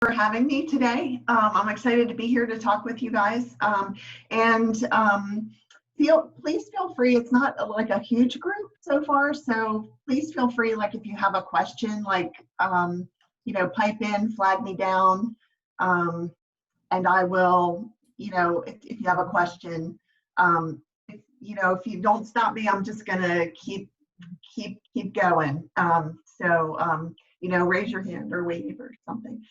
for having me today. I'm excited to be here to talk with you guys. Please feel free. It's not like a huge group so far, so please feel free. Like if you have a question, like pipe in, flag me down, and I will. If you have a question, if you don't stop me, I'm just gonna keep going. Raise your hand or wave or something.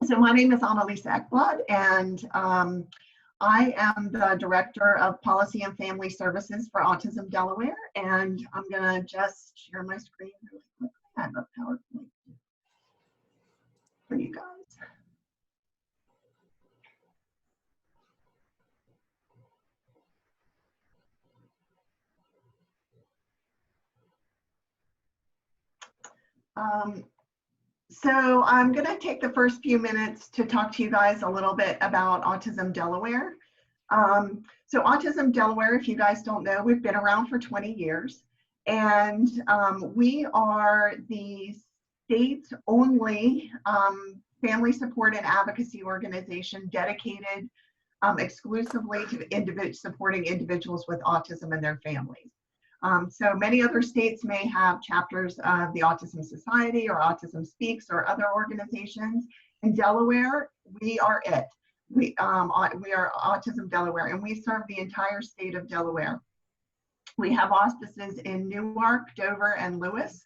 So my name is Annalisa Ekblad, and I am the Director of Policy and Family Services for Autism Delaware, and I'm gonna just share my screen really quickly. I have a PowerPoint for you guys. So I'm going to take the first few minutes to talk to you guys a little bit about Autism Delaware. So Autism Delaware, if you guys don't know, we've been around for 20 years, and we are the state's only family support and advocacy organization dedicated exclusively to supporting individuals with autism and their families. So many other states may have chapters of the Autism Society or Autism Speaks or other organizations. In Delaware, we are it. We are Autism Delaware, and we serve the entire state of Delaware. We have offices in Newark, Dover, and Lewis.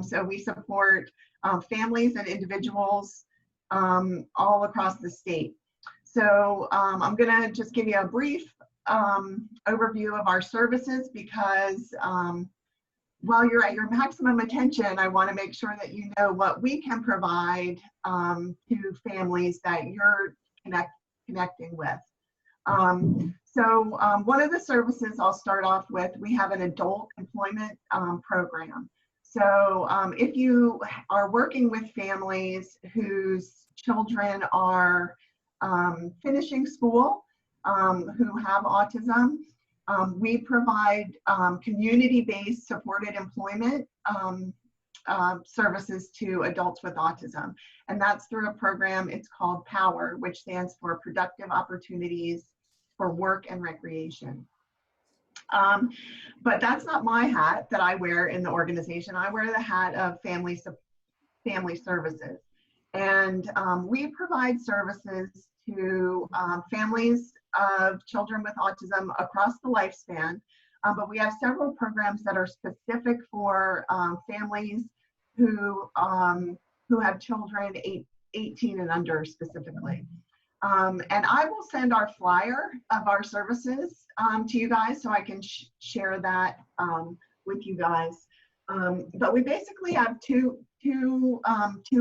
So we support families and individuals all across the state. So I'm going to just give you a brief overview of our services, because while you're at your maximum attention, I want to make sure that you know what we can provide to families that you're connecting with. One of the services I'll start off with, we have an adult employment program. So if you are working with families whose children are finishing school, who have autism, we provide community-based supported employment services to adults with autism. And that's through a program, it's called POWER, which stands for Productive Opportunities for Work and Recreation. But that's not my hat that I wear in the organization. I wear the hat of family services. And we provide services to families of children with autism across the lifespan, but we have several programs that are specific for families who have children 18 and under specifically. And I will send our flyer of our services to you guys, so I can share that with you guys. But we basically have two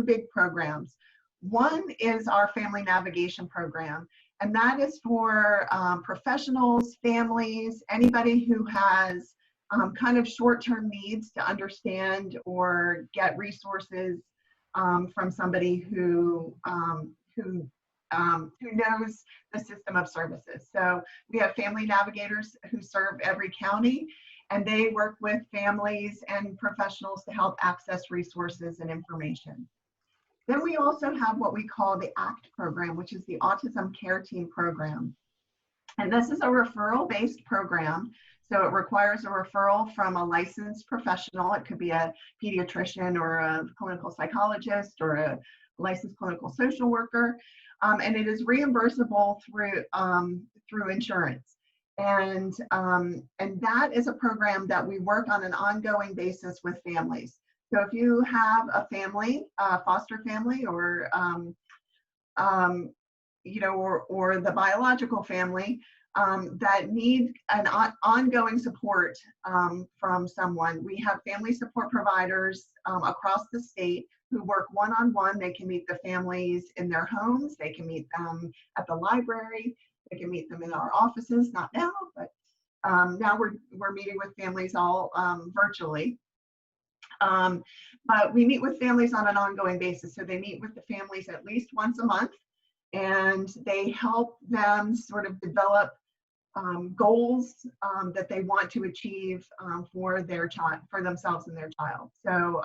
big programs. One is our Family Navigation Program, and that is for professionals, families, anybody who has kind of short-term needs to understand or get resources from somebody who knows the system of services. So we have family navigators who serve every county, and they work with families and professionals to help access resources and information. Then we also have what we call the ACT program, which is the Autism Care Team program. And this is a referral-based program. So it requires a referral from a licensed professional. It could be a pediatrician or a clinical psychologist or a licensed clinical social worker. And it is reimbursable through insurance. And that is a program that we work on an ongoing basis with families. So if you have a family, a foster family, or or the biological family that need an ongoing support from someone, we have family support providers across the state who work one-on-one. They can meet the families in their homes. They can meet them at the library. They can meet them in our offices. Not now, but now we're meeting with families all virtually. But we meet with families on an ongoing basis. So they meet with the families at least once a month, and they help them sort of develop goals that they want to achieve for their child, for themselves and their child. So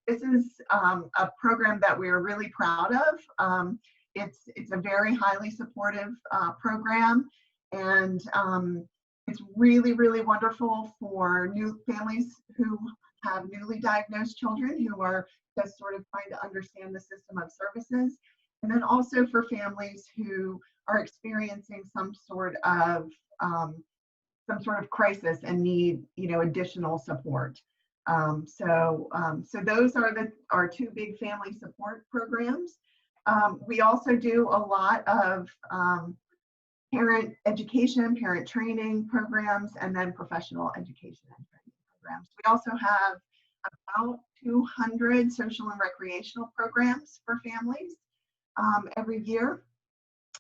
this is a program that we're really proud of. It's a very highly supportive program, and it's really, really wonderful for new families who have newly diagnosed children who are just sort of trying to understand the system of services, and then also for families who are experiencing some sort of crisis and need, additional support. So those are our two big family support programs. We also do a lot of parent education, parent training programs, and then professional education and training programs. We also have about 200 social and recreational programs for families every year.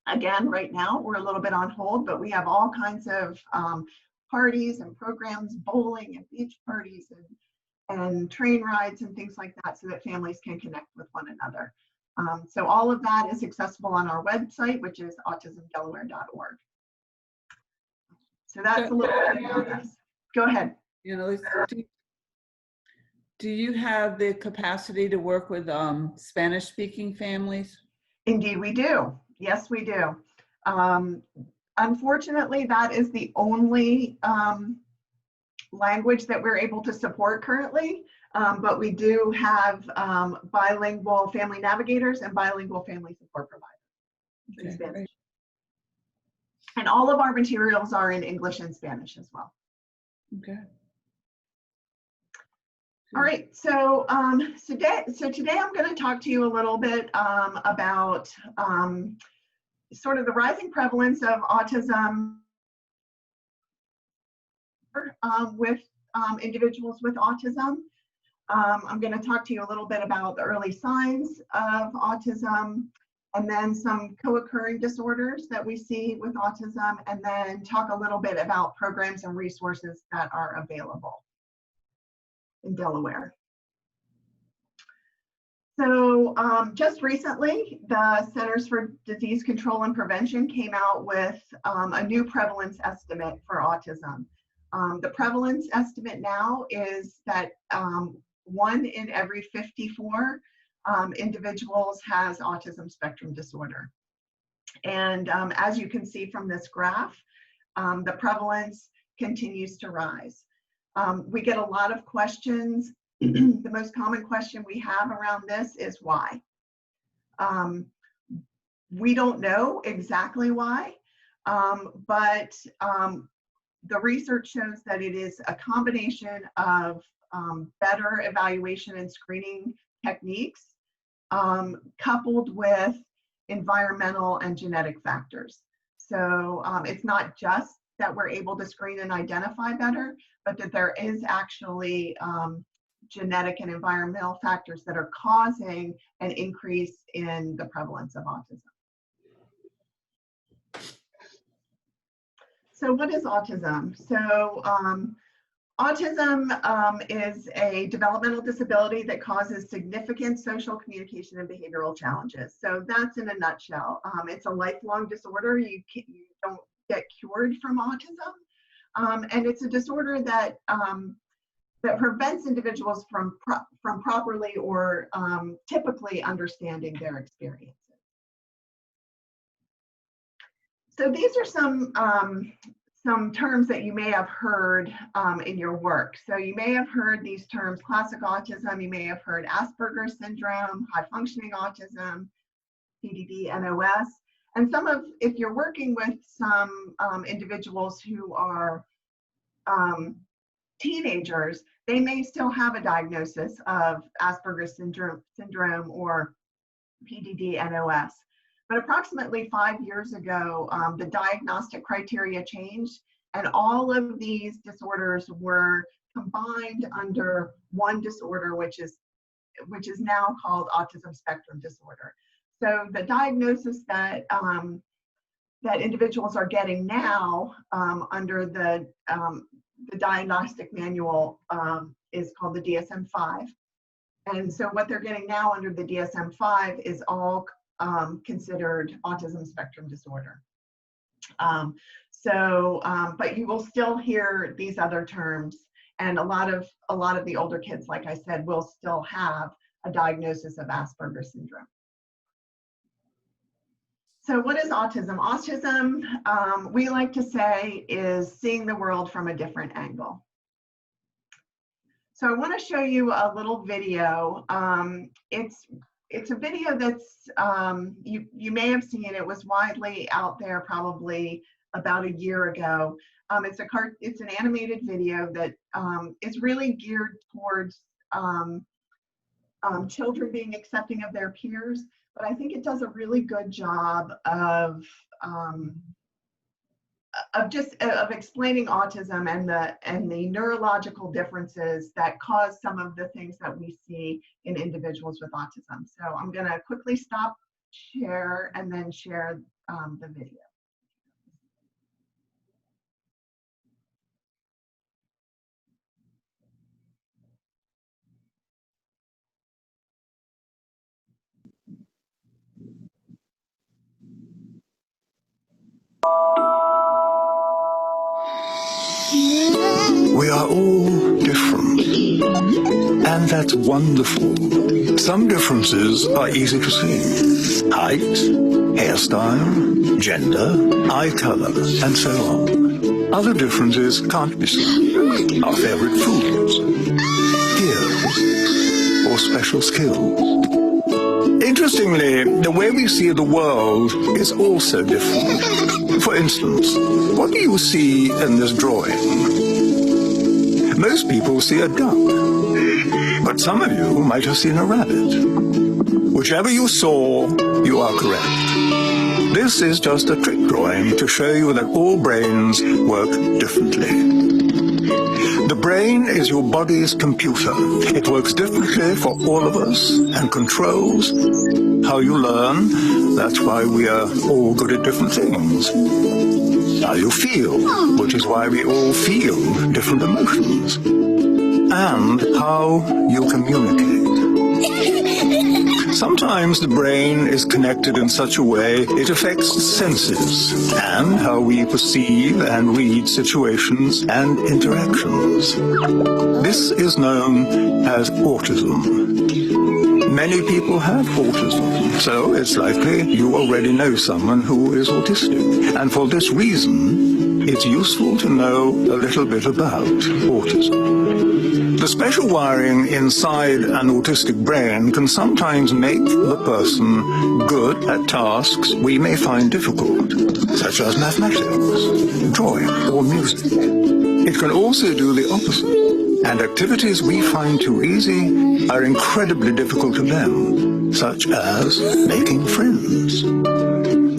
Again, right now we're a little bit on hold, but we have all kinds of parties and programs, bowling and beach parties and train rides and things like that, so that families can connect with one another. So all of that is accessible on our website, which is autismdelaware.org. So that's a little bit about us. Go ahead. Do you have the capacity to work with Spanish-speaking families? Indeed, we do. Yes, we do. Unfortunately, that is the only language that we're able to support currently, but we do have bilingual family navigators and bilingual family support providers in Spanish. Great. And all of our materials are in English and Spanish as well. Okay. All right, so today I'm going to talk to you a little bit about sort of the rising prevalence of autism with individuals with autism. I'm going to talk to you a little bit about the early signs of autism, and then some co-occurring disorders that we see with autism, and then talk a little bit about programs and resources that are available in Delaware. So just recently, the Centers for Disease Control and Prevention came out with a new prevalence estimate for autism. The prevalence estimate now is that 1 in every 54 individuals has autism spectrum disorder. And as you can see from this graph, the prevalence continues to rise. We get a lot of questions. The most common question we have around this is why. We don't know exactly why, but the research shows that it is a combination of better evaluation and screening techniques coupled with environmental and genetic factors. So it's not just that we're able to screen and identify better, but that there is actually genetic and environmental factors that are causing an increase in the prevalence of autism. So what is autism? So autism is a developmental disability that causes significant social, communication, and behavioral challenges. So that's in a nutshell. It's a lifelong disorder. You don't get cured from autism. And it's a disorder that that prevents individuals from properly or typically understanding their experiences. So these are some terms that you may have heard in your work. So you may have heard these terms: classic autism, you may have heard Asperger's syndrome, high functioning autism, PDD, NOS. And if you're working with some individuals who are teenagers, they may still have a diagnosis of Asperger's syndrome or PDD, NOS. But approximately 5 years ago, the diagnostic criteria changed, and all of these disorders were combined under one disorder, which is now called autism spectrum disorder. So the diagnosis that that individuals are getting now under the diagnostic manual is called the DSM-5. And so what they're getting now under the DSM-5 is all considered autism spectrum disorder. But you will still hear these other terms, and a lot of the older kids, like I said, will still have a diagnosis of Asperger's syndrome. So what is autism? Autism, we like to say, is seeing the world from a different angle. So I want to show you a little video. It's a video that's, you may have seen. It was widely out there probably about a year ago. It's an animated video that is really geared towards children being accepting of their peers, but I think it does a really good job of explaining autism and the neurological differences that cause some of the things that we see in individuals with autism. So I'm going to quickly stop share and then share the video. We are all different, and that's wonderful. Some differences are easy to see. Height, hairstyle, gender, eye color, and so on. Other differences can't be seen. Our favorite foods, ears, or special skills. Interestingly, the way we see the world is also different. For instance, what do you see in this drawing? Most people see a duck, but some of you might have seen a rabbit. Whichever you saw, you are correct. This is just a trick drawing to show you that all brains work differently. The brain is your body's computer. It works differently for all of us and controls how you learn. That's why we are all good at different things. How you feel, which is why we all feel different emotions. And how you communicate. Sometimes the brain is connected in such a way it affects the senses and how we perceive and read situations and interactions. This is known as autism. Many people have autism, so it's likely you already know someone who is autistic. And for this reason, it's useful to know a little bit about autism. The special wiring inside an autistic brain can sometimes make the person good at tasks we may find difficult, such as mathematics, drawing, or music. It can also do the opposite, and activities we find too easy are incredibly difficult to them, such as making friends.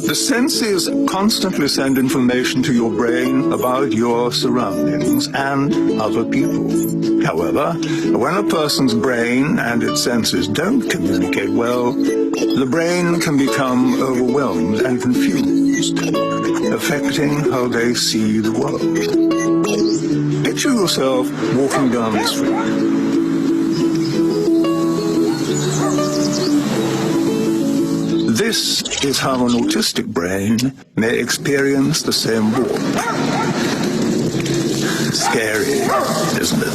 The senses constantly send information to your brain about your surroundings and other people. However, when a person's brain and its senses don't communicate well, the brain can become overwhelmed and confused, affecting how they see the world. Picture yourself walking down the street. This is how an autistic brain may experience the same walk. Scary, isn't it?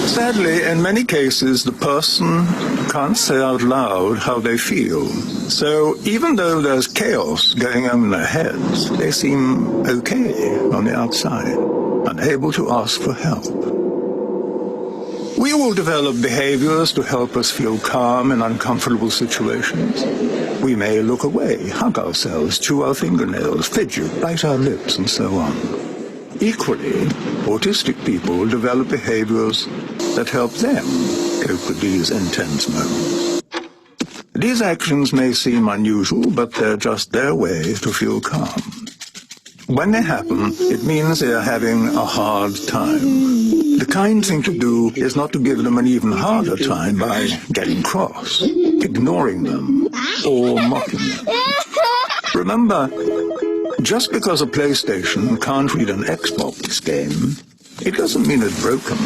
Sadly, in many cases, the person can't say out loud how they feel. So even though there's chaos going on in their heads, they seem okay on the outside, unable to ask for help. We all develop behaviors to help us feel calm in uncomfortable situations. We may look away, hug ourselves, chew our fingernails, fidget, bite our lips, and so on. Equally, autistic people develop behaviors that help them cope with these intense moments. These actions may seem unusual, but they're just their way to feel calm. When they happen, it means they are having a hard time. The kind thing to do is not to give them an even harder time by getting cross, ignoring them, or mocking them. Remember, just because a PlayStation can't read an Xbox game, it doesn't mean it's broken.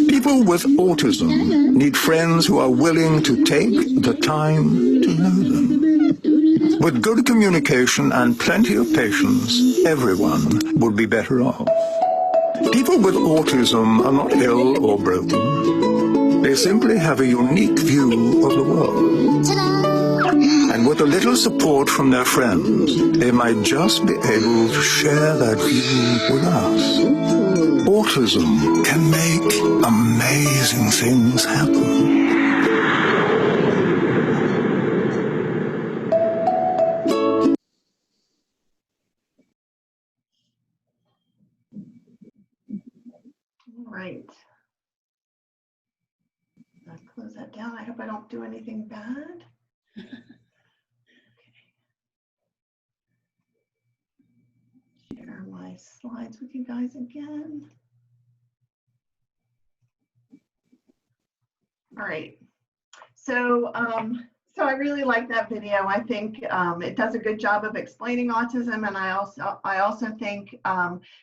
People with autism need friends who are willing to take the time to know them. With good communication and plenty of patience, everyone would be better off. People with autism are not ill or broken. They simply have a unique view of the world. And with a little support from their friends, they might just be able to share that view with us. Autism can make amazing things happen. All right. Let's close that down. I hope I don't do anything bad. Share my slides with you guys again. All right. So, so I really like that video. I think it does a good job of explaining autism, and I also think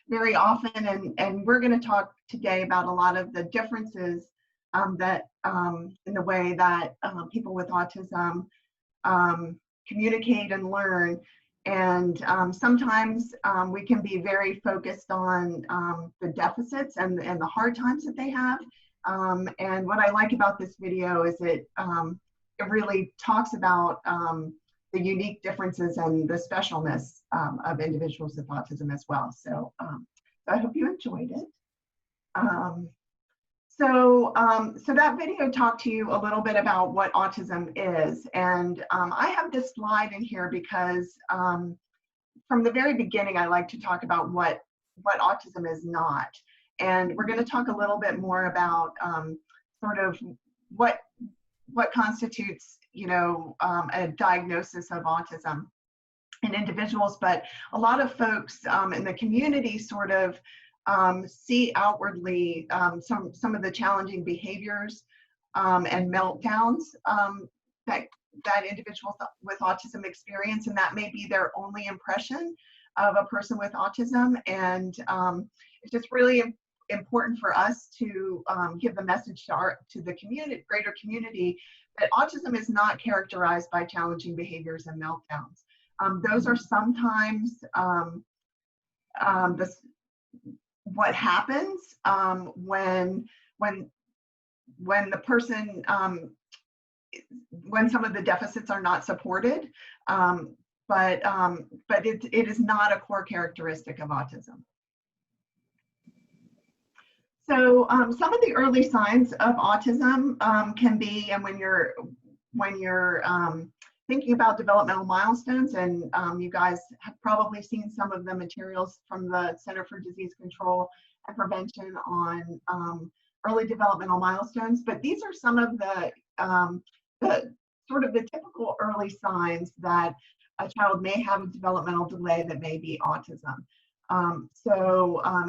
very often, and we're going to talk today about a lot of the differences that in the way that people with autism communicate and learn. And sometimes we can be very focused on the deficits and the hard times that they have. And what I like about this video is it really talks about the unique differences and the specialness of individuals with autism as well. So, I hope you enjoyed it. So that video talked to you a little bit about what autism is. And I have this slide in here because from the very beginning, I like to talk about what autism is not. And we're going to talk a little bit more about sort of what constitutes, a diagnosis of autism in individuals. But a lot of folks in the community sort of see outwardly some of the challenging behaviors and meltdowns that individuals with autism experience, and that may be their only impression of a person with autism. And it's just really important for us to give the message to the community, greater community, that autism is not characterized by challenging behaviors and meltdowns. Those are sometimes what happens when the person, when some of the deficits are not supported, but it is not a core characteristic of autism. So some of the early signs of autism can be, and when you're thinking about developmental milestones, and you guys have probably seen some of the materials from the Center for Disease Control and Prevention on early developmental milestones, but these are some of the sort of the typical early signs that a child may have a developmental delay that may be autism.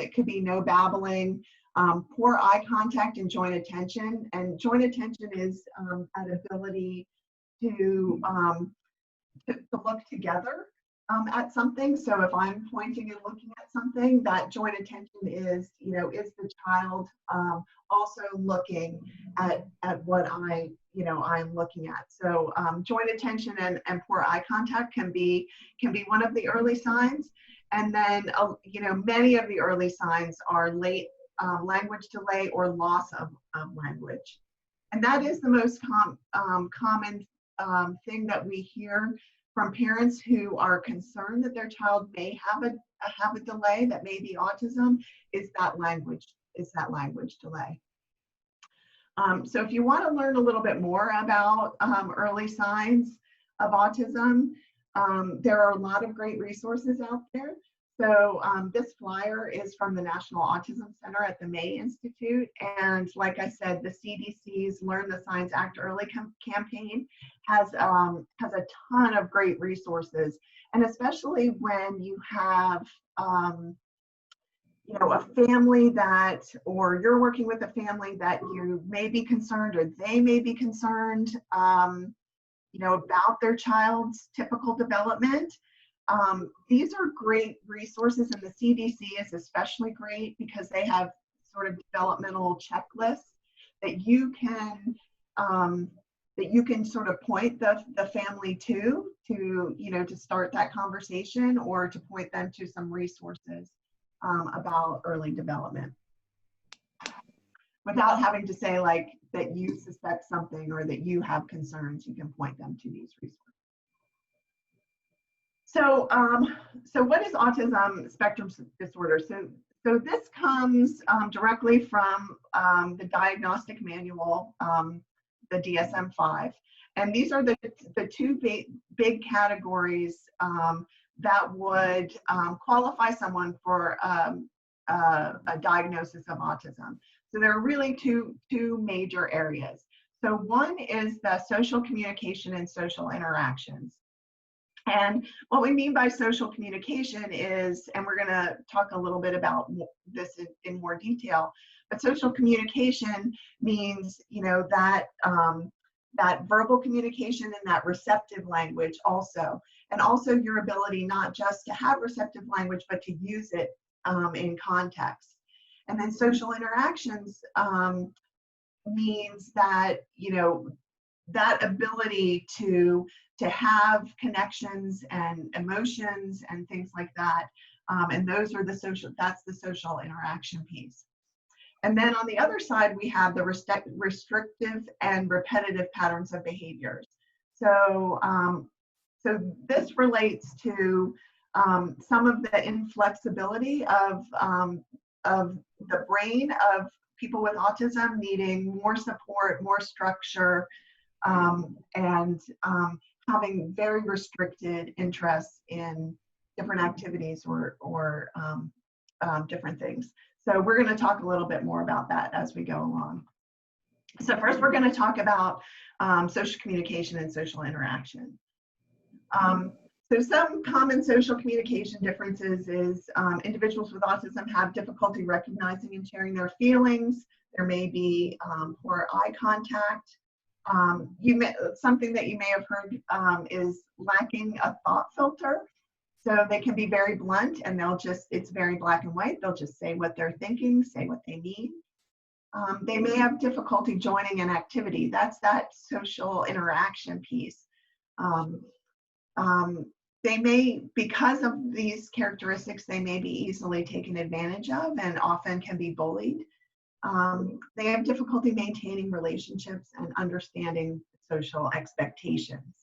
It could be no babbling, poor eye contact and joint attention. And joint attention is an ability to look together at something. So if I'm pointing and looking at something, that joint attention is, is the child also looking at what I'm looking at. So joint attention and poor eye contact can be one of the early signs. And then, many of the early signs are late language delay or loss of language. And that is the most common thing that we hear from parents who are concerned that their child may have a delay that may be autism, is that language delay. So if you want to learn a little bit more about early signs of autism, there are a lot of great resources out there. So this flyer is from the National Autism Center at the May Institute. And like I said, the CDC's Learn the Signs Act Early campaign has a ton of great resources. And especially when you have, a family that, or you're working with a family that you may be concerned, or they may be concerned, about their child's typical development. These are great resources, and the CDC is especially great because they have sort of developmental checklists that you can that you can sort of point the family to, you know, to start that conversation, or to point them to some resources about early development, without having to say like that you suspect something or that you have concerns. You can point them to these resources. So, so what is autism spectrum disorder? So this comes directly from the diagnostic manual, the DSM-5, and these are the two big categories that would qualify someone for a diagnosis of autism. So there are really two major areas. So one is the social communication and social interactions. And what we mean by social communication is, and we're going to talk a little bit about this in more detail, but social communication means, you know, that that verbal communication and that receptive language also, and also your ability not just to have receptive language, but to use it in context. And then social interactions means that, you know, that ability to have connections and emotions and things like that. And those are that's the social interaction piece. And then on the other side, we have the restrictive and repetitive patterns of behaviors. So, so this relates to some of the inflexibility of the brain of people with autism needing more support, more structure, and having very restricted interests in different activities or different things. So we're going to talk a little bit more about that as we go along. So first, we're going to talk about social communication and social interaction. So some common social communication differences is individuals with autism have difficulty recognizing and sharing their feelings. There may be poor eye contact. Something that you may have heard is lacking a thought filter. So they can be very blunt, and it's very black and white. They'll just say what they're thinking, say what they mean. They may have difficulty joining an activity. That's that social interaction piece. They may, because of these characteristics, they may be easily taken advantage of and often can be bullied. They have difficulty maintaining relationships and understanding social expectations.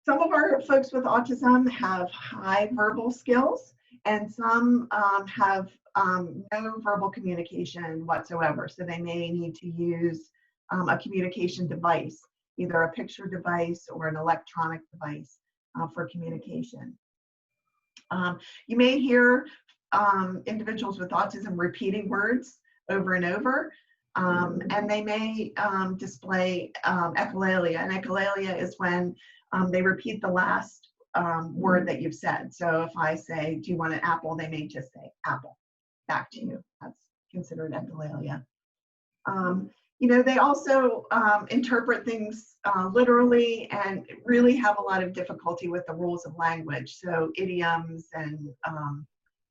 Some of our folks with autism have high verbal skills, and some have no verbal communication whatsoever. So they may need to use a communication device, either a picture device or an electronic device for communication. You may hear individuals with autism repeating words over and over, and they may display echolalia. And echolalia is when they repeat the last word that you've said. So if I say, do you want an apple? They may just say apple back to you. That's considered echolalia. You know, they also interpret things literally and really have a lot of difficulty with the rules of language. So idioms and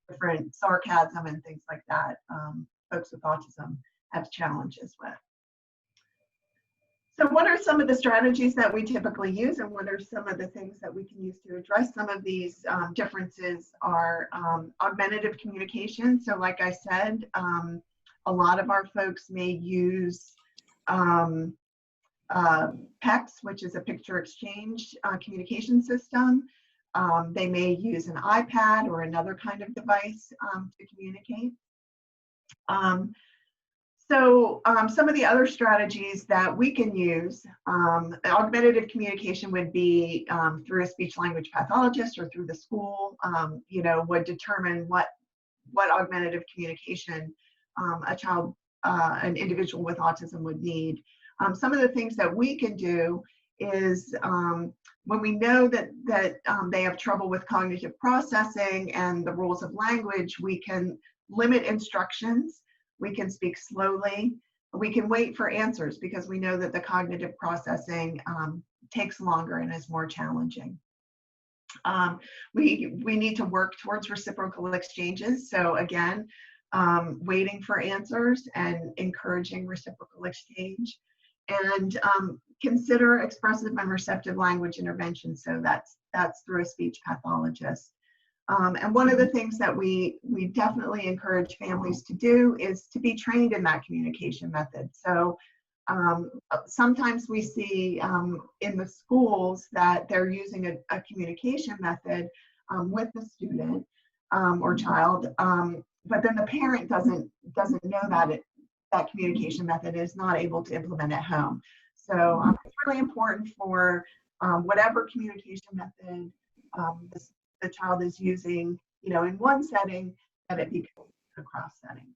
different sarcasm and things like that, folks with autism have challenges with. So what are some of the strategies that we typically use, and what are some of the things that we can use to address some of these differences are augmentative communication. So like I said, a lot of our folks may use PECS, which is a picture exchange communication system. They may use an iPad or another kind of device to communicate. So some of the other strategies that we can use, augmentative communication would be through a speech language pathologist or through the school, you know, would determine what augmentative communication an individual with autism would need. Some of the things that we can do is when we know that they have trouble with cognitive processing and the rules of language, we can limit instructions. We can speak slowly. We can wait for answers because we know that the cognitive processing takes longer and is more challenging. We need to work towards reciprocal exchanges. So again, waiting for answers and encouraging reciprocal exchange. and consider expressive and receptive language intervention. So that's through a speech pathologist. And one of the things that we definitely encourage families to do is to be trained in that communication method. So sometimes we see in the schools that they're using a communication method with the student or child, but then the parent doesn't know that that communication method is not able to implement at home. So it's really important for whatever communication method the child is using, you know, in one setting, that it be across settings.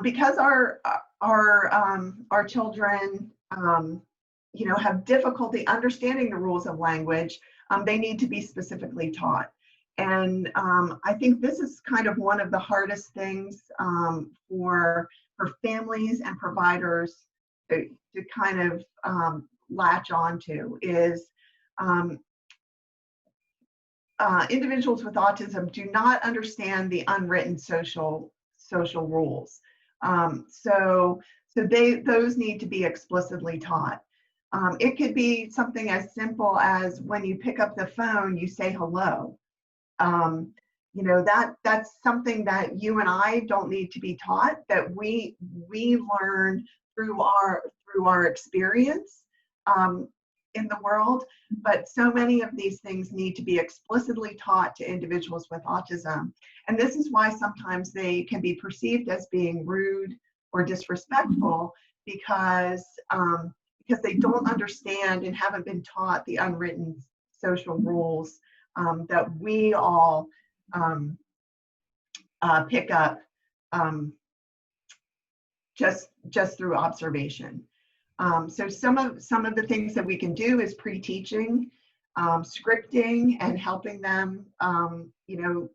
Because our children, you know, have difficulty understanding the rules of language, they need to be specifically taught. And I think this is kind of one of the hardest things for families and providers to kind of latch onto is individuals with autism do not understand the unwritten social rules. So those need to be explicitly taught. It could be something as simple as when you pick up the phone, you say hello. You know, that's something that you and I don't need to be taught, that we learn through our experience in the world. But so many of these things need to be explicitly taught to individuals with autism. And this is why sometimes they can be perceived as being rude or disrespectful, because they don't understand and haven't been taught the unwritten social rules that we all pick up just through observation. So some of the things that we can do is pre-teaching, scripting, and helping them, you know,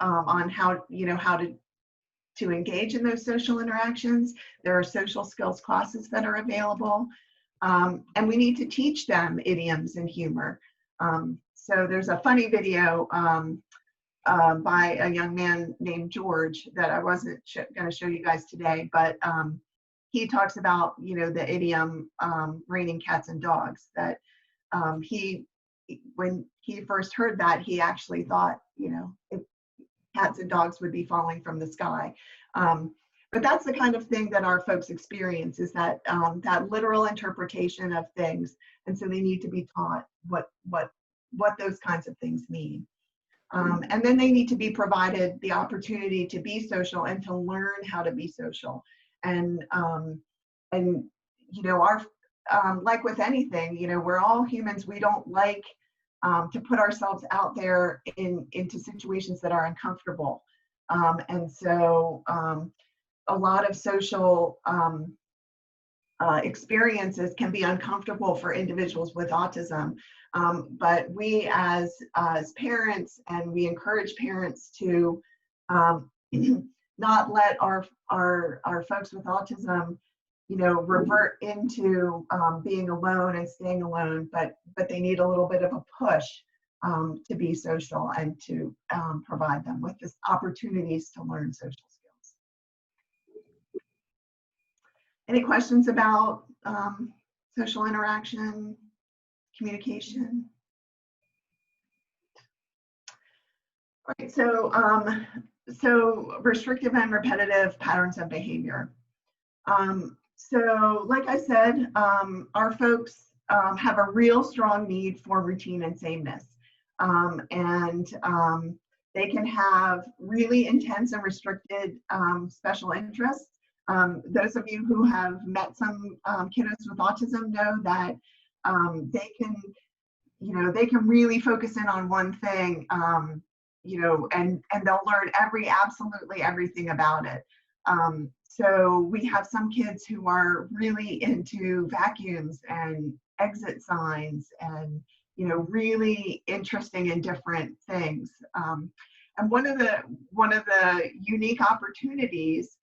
on how to engage in those social interactions. There are social skills classes that are available, and we need to teach them idioms and humor. So there's a funny video by a young man named George that I wasn't going to show you guys today, but he talks about, you know, the idiom raining cats and dogs, that when he first heard that, he actually thought, you know, cats and dogs would be falling from the sky. But that's the kind of thing that our folks experience, is that that literal interpretation of things. And so they need to be taught what those kinds of things mean. And then they need to be provided the opportunity to be social and to learn how to be social. And you know, like with anything, you know, we're all humans. We don't like to put ourselves out there into situations that are uncomfortable. And so a lot of social experiences can be uncomfortable for individuals with autism. But we as parents, and we encourage parents to not let our folks with autism, you know, revert into being alone and staying alone, but they need a little bit of a push to be social and to provide them with this opportunities to learn social skills. Any questions about social interaction, communication? All right, so restrictive and repetitive patterns of behavior. So like I said, our folks have a real strong need for routine and sameness. And they can have really intense and restricted special interests. Those of you who have met some kiddos with autism know that they can really focus in on one thing, you know, and they'll learn absolutely everything about it. So we have some kids who are really into vacuums and exit signs and, you know, really interesting and different things. And one of the unique opportunities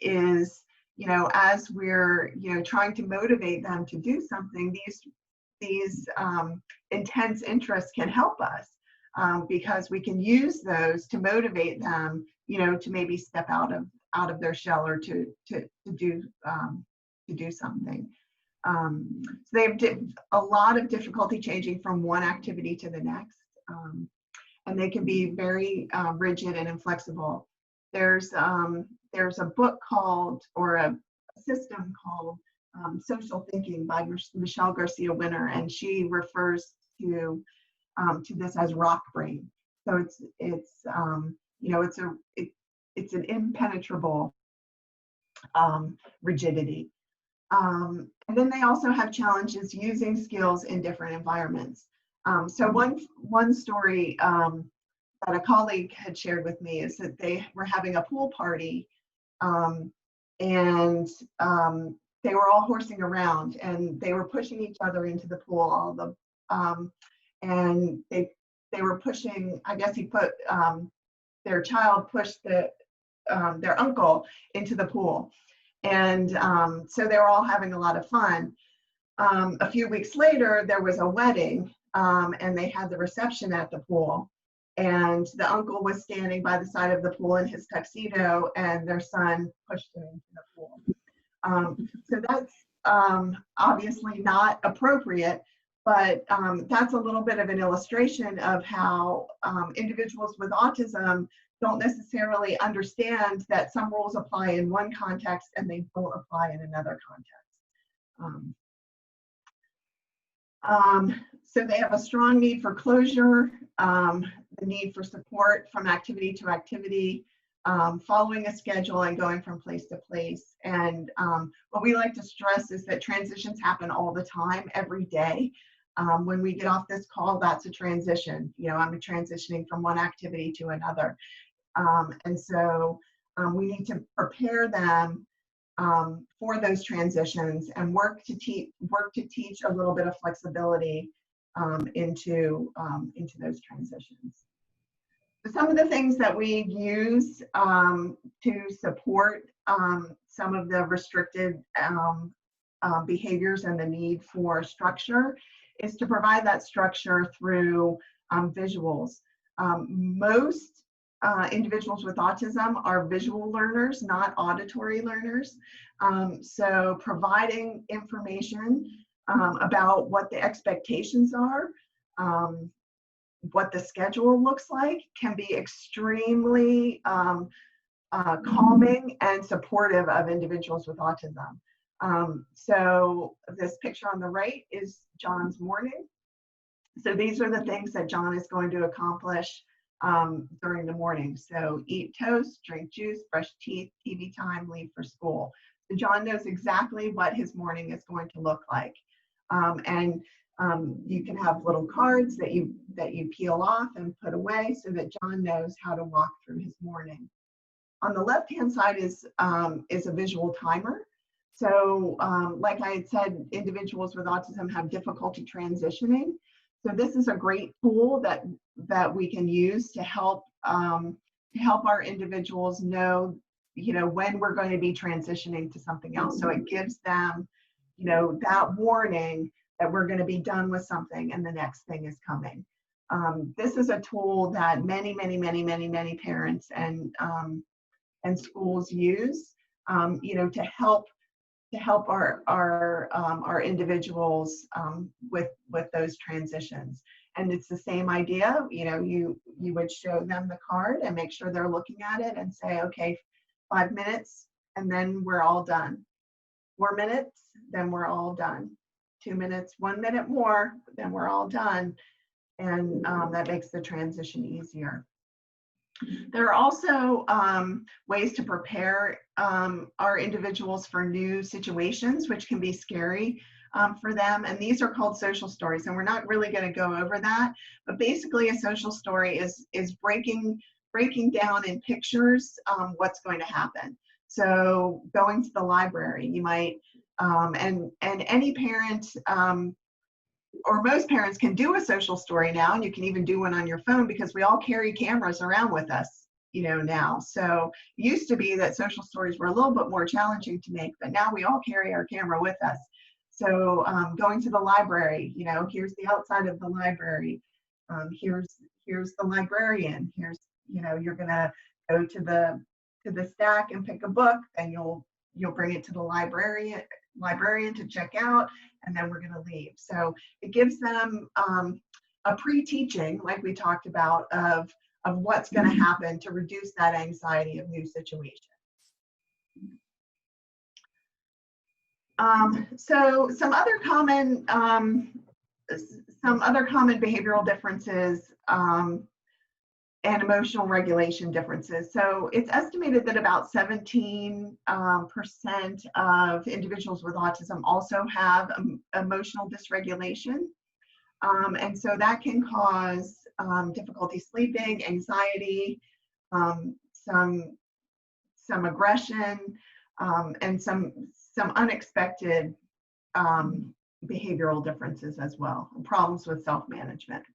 is, you know, as we're, you know, trying to motivate them to do something, these intense interests can help us, because we can use those to motivate them, you know, to maybe step out out of their shell or to do something. So they have a lot of difficulty changing from one activity to the next, and they can be very rigid and inflexible. There's a book called, or a system called Social Thinking by Michelle Garcia Winner, and she refers to this as rock brain. So it's an impenetrable rigidity. And then they also have challenges using skills in different environments. So one story that a colleague had shared with me is that they were having a pool party, and they were all horsing around, and they were pushing each other into the pool. And they were pushing. I guess their child pushed their uncle into the pool. And so they were all having a lot of fun. A few weeks later, there was a wedding, and they had the reception at the pool. And the uncle was standing by the side of the pool in his tuxedo, and their son pushed him into the pool. So that's obviously not appropriate, but that's a little bit of an illustration of how individuals with autism don't necessarily understand that some rules apply in one context and they don't apply in another context. So they have a strong need for closure, the need for support from activity to activity, following a schedule and going from place to place. And what we like to stress is that transitions happen all the time, every day. When we get off this call, that's a transition. I'm transitioning from one activity to another. And so we need to prepare them for those transitions and work to teach a little bit of flexibility into those transitions. So some of the things that we use to support some of the restricted behaviors and the need for structure is to provide that structure through visuals. Most individuals with autism are visual learners, not auditory learners. So providing information about what the expectations are, what the schedule looks like, can be extremely calming and supportive of individuals with autism. So this picture on the right is John's morning. So these are the things that John is going to accomplish during the morning. So eat toast, drink juice, brush teeth, TV time, leave for school. So John knows exactly what his morning is going to look like. And you can have little cards that you peel off and put away so that John knows how to walk through his morning. On the left-hand side is a visual timer. So like I had said, individuals with autism have difficulty transitioning. So this is a great tool that we can use to help our individuals know, when we're going to be transitioning to something else. So it gives them, that warning that we're going to be done with something and the next thing is coming. This is a tool that many parents and schools use, to help our individuals with those transitions. And it's the same idea. You would show them the card and make sure they're looking at it and say, okay, 5 minutes, and then we're all done. 4 minutes, then we're all done. 2 minutes, 1 minute more, then we're all done. And that makes the transition easier. There are also ways to prepare our individuals for new situations, which can be scary for them. And these are called social stories. And we're not really going to go over that. But basically, a social story is breaking down in pictures what's going to happen. So going to the library, you might, and any parent, or most parents can do a social story now, and you can even do one on your phone because we all carry cameras around with us, now. So it used to be that social stories were a little bit more challenging to make, but now we all carry our camera with us. So going to the library, here's the outside of the library. Here's the librarian. Here's, you're gonna go to to the stack and pick a book, then you'll bring it to the librarian to check out, and then we're going to leave. So it gives them a pre-teaching, like we talked about, of what's going to happen to reduce that anxiety of new situations. So some other common behavioral differences and emotional regulation differences. So it's estimated that about 17% of individuals with autism also have emotional dysregulation. And so that can cause difficulty sleeping, anxiety, some aggression, and some unexpected behavioral differences as well, problems with self-management.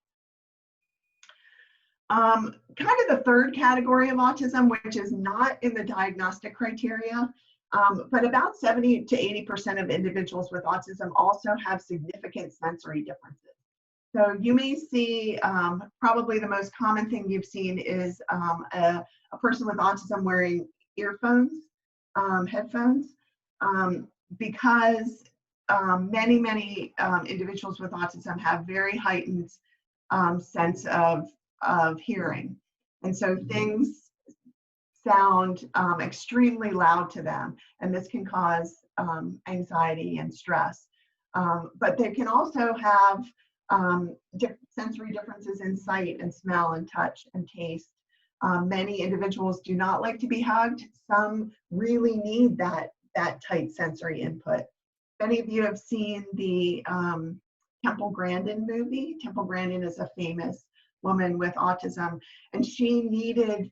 Kind of the third category of autism, which is not in the diagnostic criteria, but about 70 to 80% of individuals with autism also have significant sensory differences. So you may see, probably the most common thing you've seen is a person with autism wearing earphones, headphones, because many individuals with autism have very heightened sense of hearing. And so things sound extremely loud to them, and this can cause anxiety and stress. But they can also have sensory differences in sight and smell and touch and taste. Many individuals do not like to be hugged. Some really need that tight sensory input. If any of you have seen the Temple Grandin movie, Temple Grandin is a famous woman with autism, and she didn't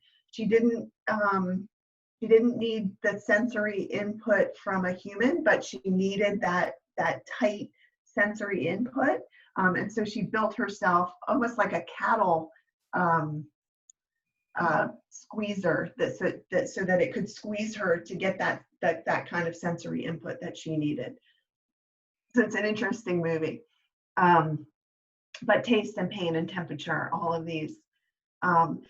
need the sensory input from a human, but she needed that tight sensory input. And so she built herself almost like a cattle squeezer so that it could squeeze her to get that kind of sensory input that she needed. So it's an interesting movie. But taste and pain and temperature, all of these. And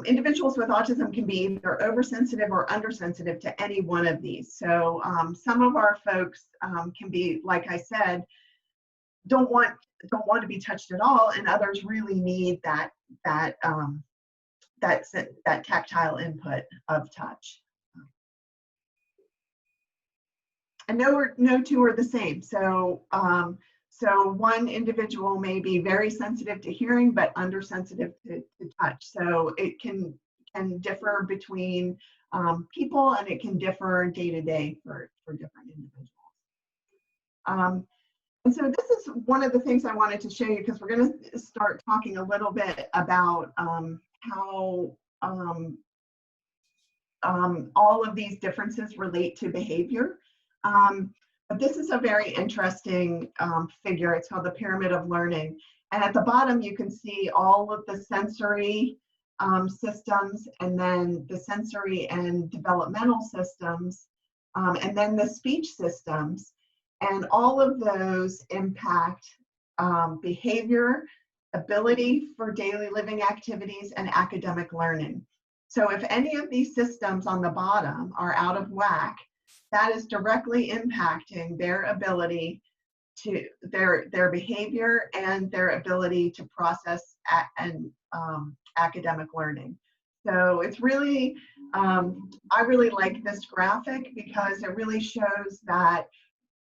individuals with autism can be either oversensitive or undersensitive to any one of these. So some of our folks can be, like I said, don't want to be touched at all, and others really need that tactile input of touch. And no two are the same. So one individual may be very sensitive to hearing, but undersensitive to touch. So it can differ between people, and it can differ day to day for different individuals. And so this is one of the things I wanted to show you, because we're going to start talking a little bit about how all of these differences relate to behavior. But this is a very interesting figure. It's called the pyramid of learning. And at the bottom, you can see all of the sensory systems, and then the sensory and developmental systems, and then the speech systems. And all of those impact behavior, ability for daily living activities, and academic learning. So if any of these systems on the bottom are out of whack, that is directly impacting their ability to their behavior and their ability to process academic learning. So it's really, I really like this graphic because it really shows that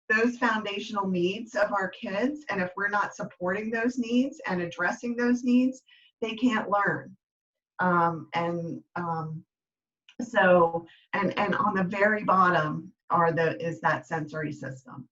those foundational needs of our kids, and if we're not supporting those needs and addressing those needs, they can't learn. So on the very bottom is that sensory system.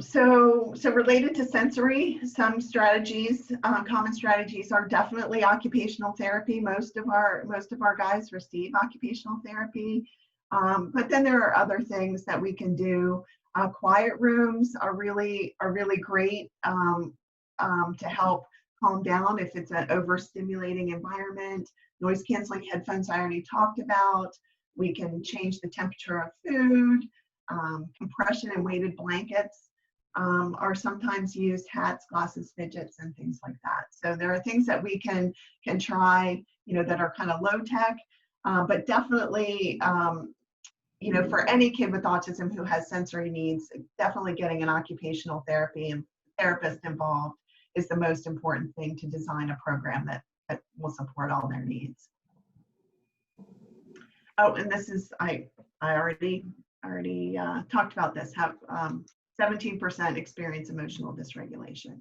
So related to sensory, some strategies, common strategies are definitely occupational therapy. Most of our guys receive occupational therapy. But then there are other things that we can do. Quiet rooms are really great to help calm down if it's an overstimulating environment. Noise canceling headphones I already talked about. We can change the temperature of food, compression and weighted blankets. or sometimes use hats, glasses, fidgets, and things like that. So there are things that we can try, that are kind of low tech, but definitely, for any kid with autism who has sensory needs, definitely getting an occupational therapy and therapist involved is the most important thing to design a program that will support all their needs. Oh, and this is, I already talked about this, have 17% experience emotional dysregulation.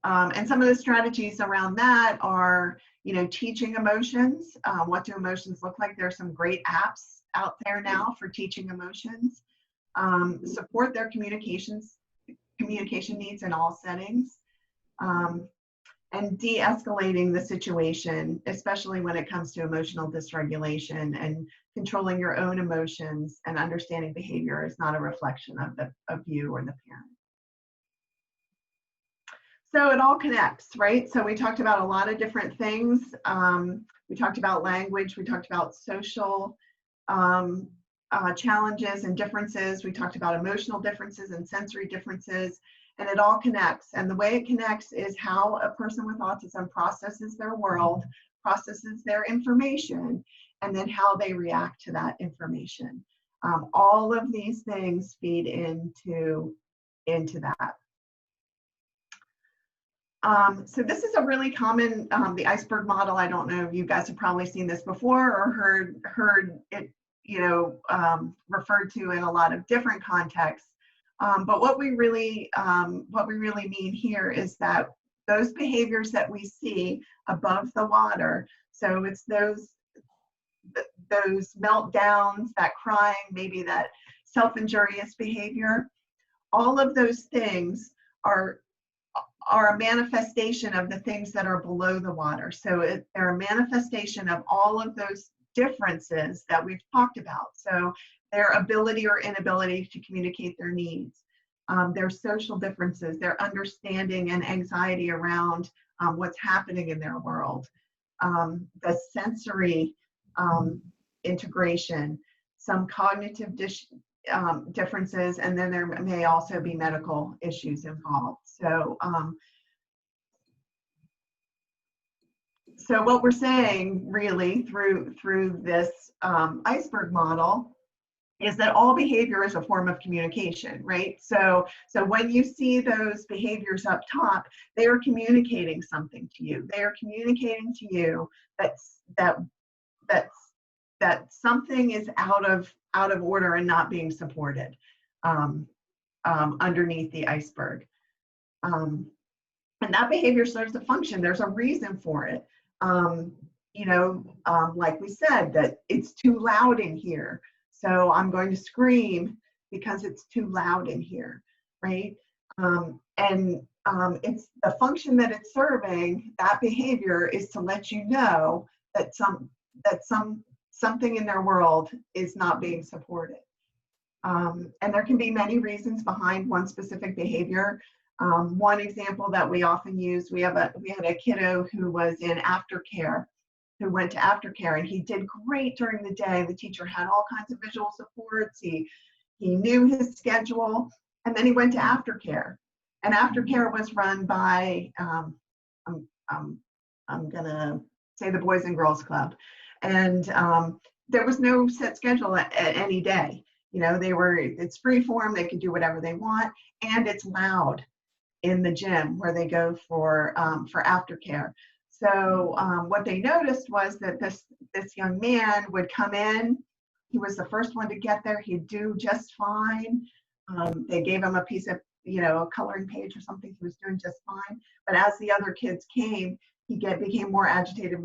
And some of the strategies around that are, teaching emotions. What do emotions look like? There's some great apps out there now for teaching emotions. Support their communication needs in all settings. And de-escalating the situation, especially when it comes to emotional dysregulation, and controlling your own emotions and understanding behavior is not a reflection of you or the parent. So it all connects, right? So we talked about a lot of different things. We talked about language. We talked about social challenges and differences. We talked about emotional differences and sensory differences, and it all connects. And the way it connects is how a person with autism processes their world, processes their information, and then how they react to that information. All of these things feed into that. So this is a really common, the iceberg model. I don't know if you guys have probably seen this before or heard it, referred to in a lot of different contexts. But what we really mean here is that those behaviors that we see above the water, so it's those meltdowns, that crying, maybe that self-injurious behavior, all of those things are a manifestation of the things that are below the water. So they're a manifestation of all of those differences that we've talked about. So their ability or inability to communicate their needs, their social differences, their understanding and anxiety around what's happening in their world, the sensory integration, some cognitive differences, and then there may also be medical issues involved. So what we're saying really through this iceberg model is that all behavior is a form of communication, right? So when you see those behaviors up top, they are communicating something to you. They are communicating to you that something is out of order and not being supported underneath the iceberg. And that behavior serves a function. There's a reason for it. Like we said, that it's too loud in here. So I'm going to scream because it's too loud in here, right? It's the function that it's serving, that behavior is to let you know that something in their world is not being supported. And there can be many reasons behind one specific behavior. One example that we often use, we had a kiddo who was in aftercare, who went to aftercare, and he did great during the day. The teacher had all kinds of visual supports. He knew his schedule, and then he went to aftercare. And aftercare was run by, I'm gonna say the Boys and Girls Club. And there was no set schedule at any day. It's free form, they could do whatever they want, and it's loud in the gym where they go for aftercare. So what they noticed was that this young man would come in. He was the first one to get there. He'd do just fine. They gave him a piece of, a coloring page or something. He was doing just fine. But as the other kids came, he became more agitated,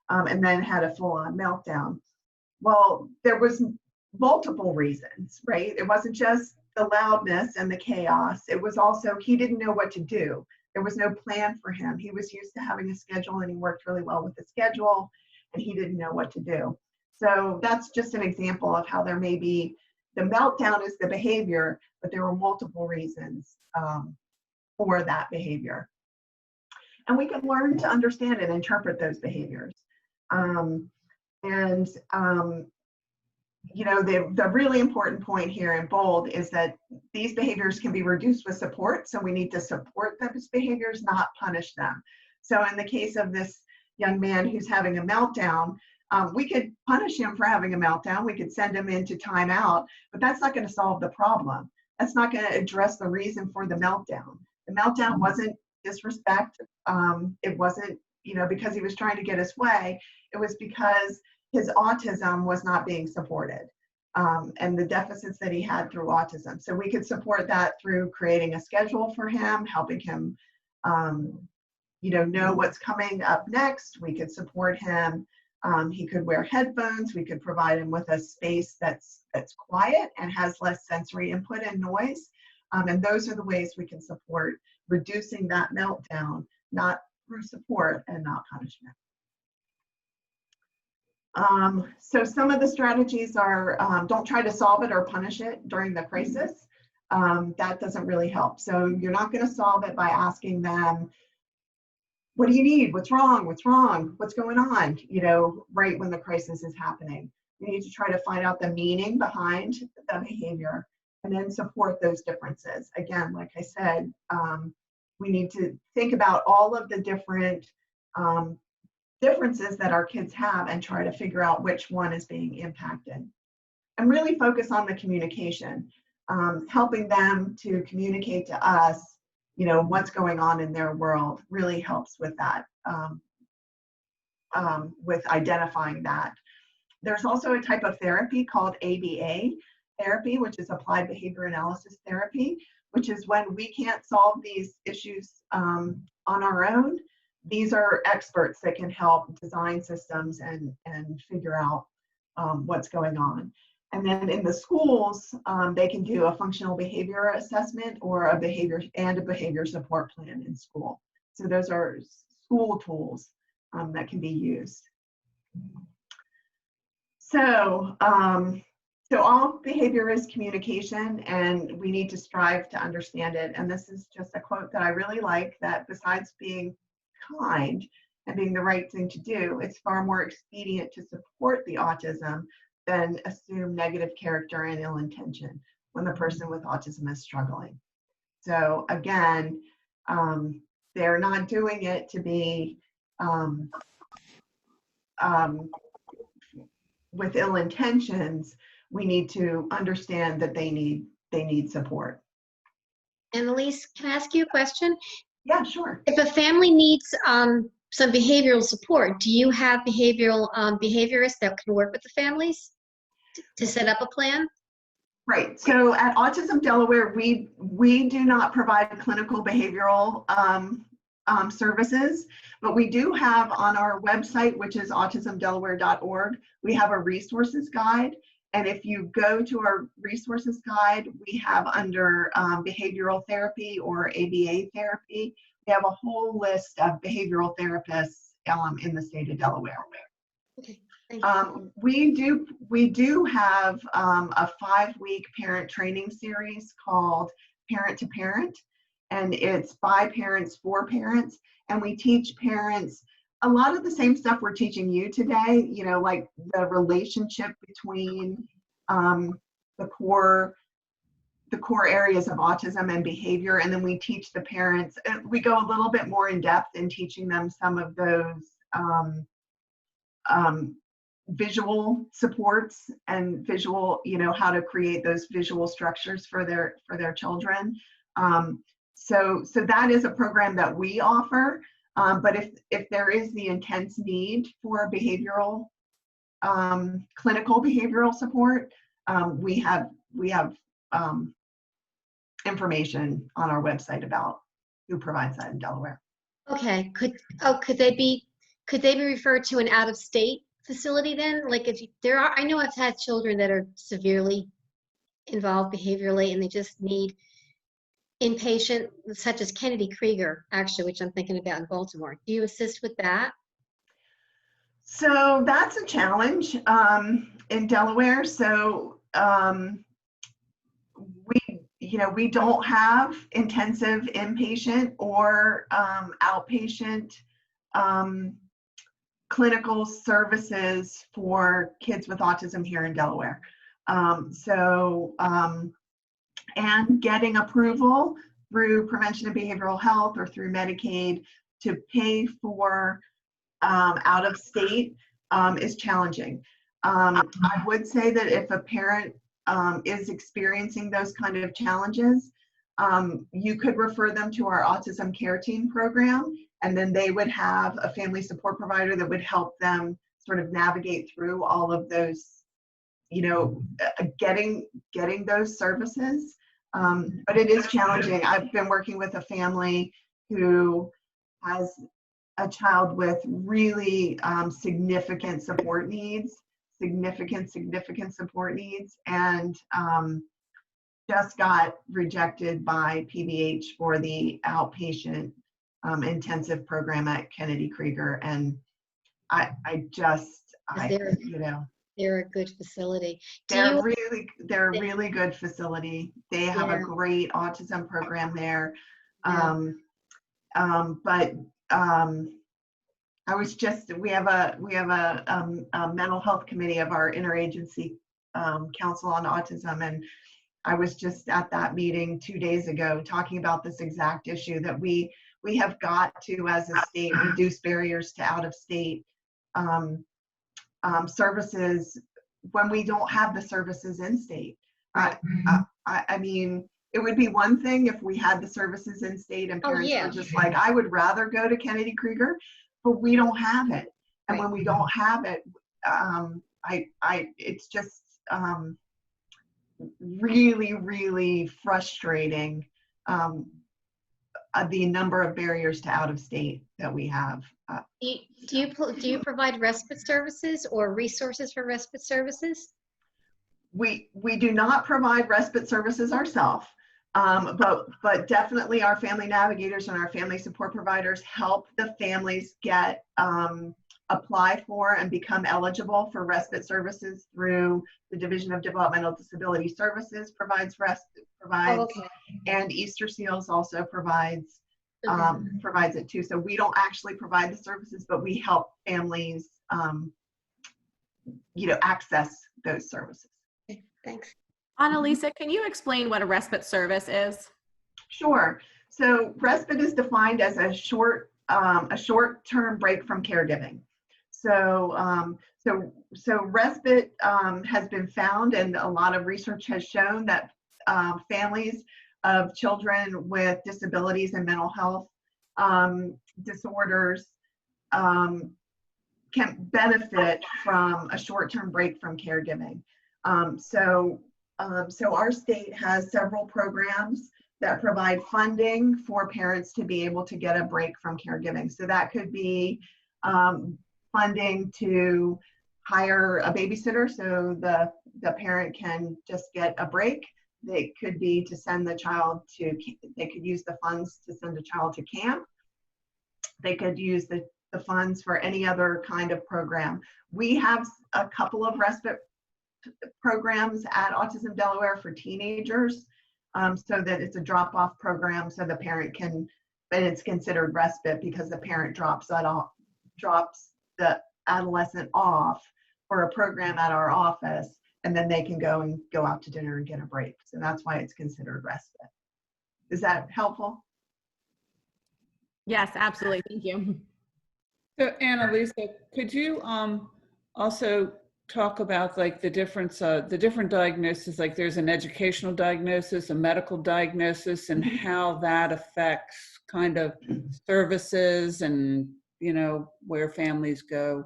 and then had a full-on meltdown. Well, there was multiple reasons, right? It wasn't just the loudness and the chaos. It was also, he didn't know what to do. There was no plan for him. He was used to having a schedule, and he worked really well with the schedule, and he didn't know what to do. So that's just an example of how there may be, the meltdown is the behavior, but there were multiple reasons for that behavior. And we can learn to understand and interpret those behaviors. the really important point here in bold is that these behaviors can be reduced with support. So we need to support those behaviors, not punish them. So in the case of this young man who's having a meltdown, we could punish him for having a meltdown. We could send him into timeout, but that's not going to solve the problem. That's not going to address the reason for the meltdown. The meltdown wasn't disrespect. It wasn't, because he was trying to get his way. It was because his autism was not being supported, and the deficits that he had through autism. So we could support that through creating a schedule for him, helping him, know what's coming up next. We could support him. He could wear headphones. We could provide him with a space that's quiet and has less sensory input and noise. And those are the ways we can support reducing that meltdown, not through support and not punishment. So some of the strategies are don't try to solve it or punish it during the crisis. That doesn't really help. So you're not going to solve it by asking them, what do you need? What's wrong? What's wrong? What's going on? Right when the crisis is happening. You need to try to find out the meaning behind the behavior and then support those differences. Again, like I said, we need to think about all of the different differences that our kids have and try to figure out which one is being impacted. And really focus on the communication, helping them to communicate to us, what's going on in their world really helps with that, with identifying that. There's also a type of therapy called ABA therapy, which is applied behavior analysis therapy, which is when we can't solve these issues on our own. These are experts that can help design systems and figure out what's going on. And then in the schools, they can do a functional behavior assessment or a behavior support plan in school. So those are school tools that can be used. So all behavior is communication, and we need to strive to understand it. And this is just a quote that I really like, that besides being kind and being the right thing to do, it's far more expedient to support the autism than assume negative character and ill intention when the person with autism is struggling. So again, they're not doing it to be with ill intentions. We need to understand that they need support. Annalise, can I ask you a question? Yeah, sure. If a family needs some behavioral support, do you have behaviorists that can work with the families to set up a plan? Right. So at Autism Delaware, we do not provide clinical behavioral services, but we do have on our website, which is autismdelaware.org, we have a resources guide. And if you go to our resources guide, we have under behavioral therapy or ABA therapy, we have a whole list of behavioral therapists in the state of Delaware. Okay, thank you. We do have a 5-week parent training series called Parent to Parent, and it's by parents for parents. And we teach parents a lot of the same stuff we're teaching you today, like the relationship between the core areas of autism and behavior. And then we teach the parents, we go a little bit more in depth in teaching them some of those visual supports and visual, how to create those visual structures for their children. So that is a program that we offer. But if there is the intense need for behavioral, clinical behavioral support, we have information on our website about who provides that in Delaware. Okay, could they be referred to an out-of-state facility then? Like I know I've had children that are severely involved behaviorally and they just need inpatient, such as Kennedy Krieger, actually, which I'm thinking about in Baltimore. Do you assist with that? So that's a challenge in Delaware. So we don't have intensive inpatient or outpatient clinical services for kids with autism here in Delaware. And getting approval through prevention and behavioral health or through Medicaid to pay for out of state is challenging. I would say that if a parent is experiencing those kind of challenges, you could refer them to our Autism Care Team program, and then they would have a family support provider that would help them sort of navigate through all of those, getting those services. But it is challenging. I've been working with a family who has a child with really significant support needs, significant support needs, and just got rejected by PBH for the outpatient intensive program at Kennedy Krieger. And they're a good facility. They're a really good facility. They have a great autism program there. We have a mental health committee of our interagency council on autism, and I was just at that meeting 2 days ago talking about this exact issue, that we have got to, as a state, reduce barriers to out of state services when we don't have the services in state. I mean, it would be one thing if we had the services in state and parents were just like, I would rather go to Kennedy Krieger, but we don't have it. And when we don't have it, it's just really, really frustrating, the number of barriers to out of state that we have. Do you provide respite services or resources for respite services? We do not provide respite services ourselves, but definitely our family navigators and our family support providers help the families get apply for and become eligible for respite services through the Division of Developmental Disability Services provides, and Easter Seals also provides it too. So we don't actually provide the services, but we help families access those services. Okay, thanks. Annalisa, can you explain what a respite service is? Sure. So respite is defined as a short-term break from caregiving. So respite has been found, and a lot of research has shown that families of children with disabilities and mental health disorders can benefit from a short-term break from caregiving. So our state has several programs that provide funding for parents to be able to get a break from caregiving. So that could be funding to hire a babysitter so the parent can just get a break. They could be to send the child to, they could use the funds to send a child to camp. They could use the funds for any other kind of program. We have a couple of respite programs at Autism Delaware for teenagers, so that it's a drop-off program, so the parent can, but it's considered respite because the parent drops the adolescent off for a program at our office, and then they can go out to dinner and get a break. So that's why it's considered respite. Is that helpful? Yes, absolutely. Thank you. So Annalisa, could you also talk about like the different diagnoses, like there's an educational diagnosis, a medical diagnosis, and how that affects kind of services and, where families go?